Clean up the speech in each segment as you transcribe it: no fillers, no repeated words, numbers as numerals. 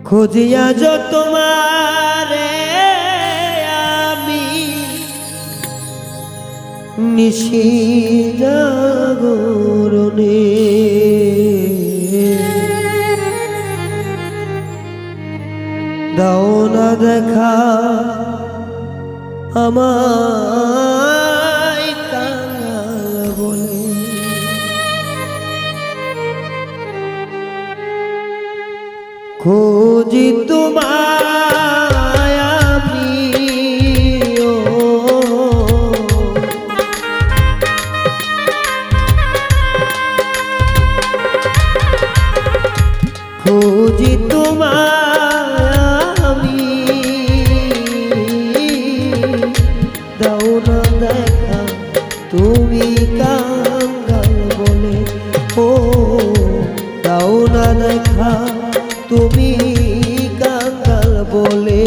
খুঁজিয়া যো তোমারে আমি নিশি জাগরণে দাও না দেখা আমায় কাঙাল বলে খুঁজি তোমায় আমি খুঁজি তোমায় আমি দাও না দেখা তুমি কাঙাল বলে ও দাও না দেখা তুমি কাঙাল বলে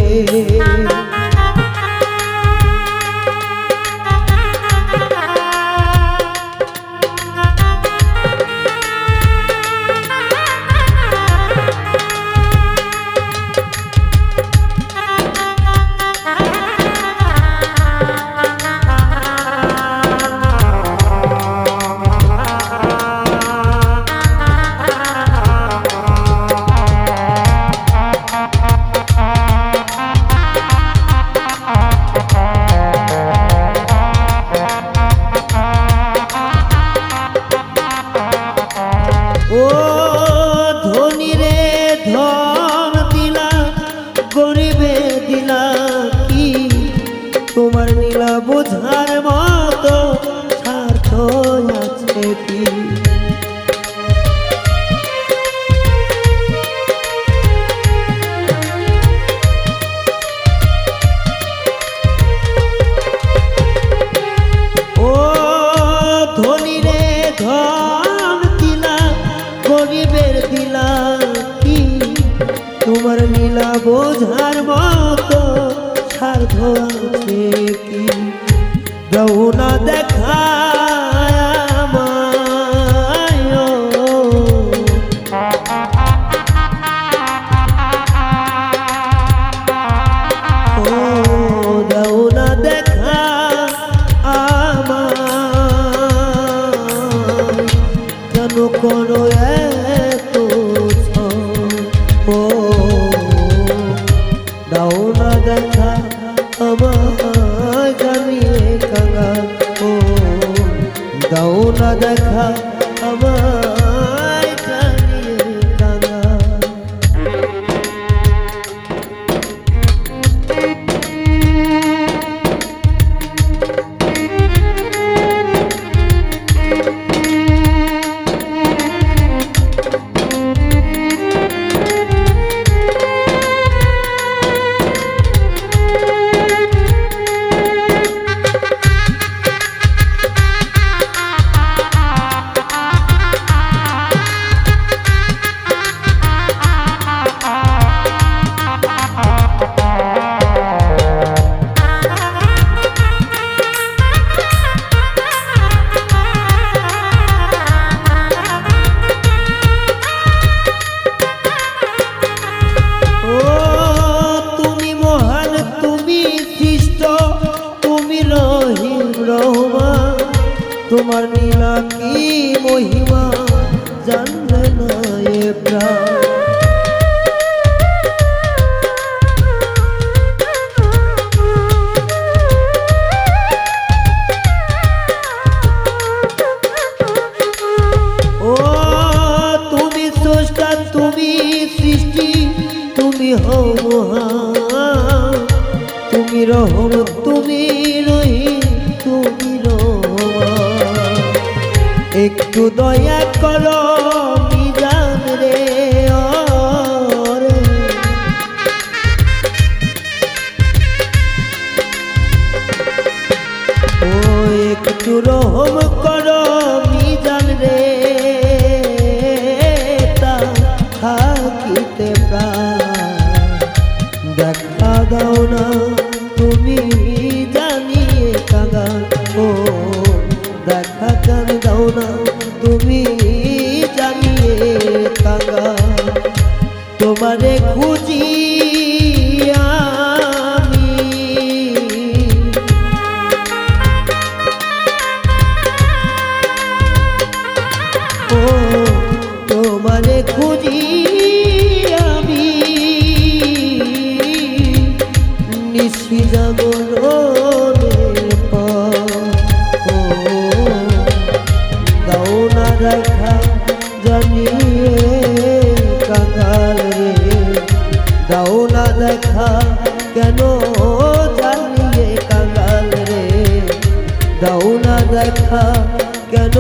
ও ধনী রে ধন দিলা গরিবে দিলা কি তোমার নীলা বোঝার মতো স্বার্থ আছে কি ও ধনী রে ধন গরিবের দিলা কি তোমার নীলা বোঝার মতো স্বার্থ আছে কি দাও না দেখা আমায় ও দাও না দেখা আমায় কেন করো দাও না দেখা আমায় জানিয়ে কাঙাল ও দাও না দেখা আমায় জানিয়ে কাঙাল তোমার নীলা কি মহিমা জানলে না এ প্রাণ ও তুমি স্রষ্টা তুমি সৃষ্টি তুমি হও মহান তুমি রহম তুমি রহিম তুমি একটু দয়া করো মিজান রে ও একটু রহম করো মিজান রে তা থাকিতে প্রাণ দেখা দাও না তুমি জানিয়ে কাঙাল ও দেখা কেন দাও না তুমি খুঁজি আমি ও তোমারে খুঁজি আমি নিশি জাগরণের পর ও দাও না দেখা জানিয়ে কাঙাল রে দাও না দেখা কেন জানিয়ে কাঙাল রে দাও না দেখা কেন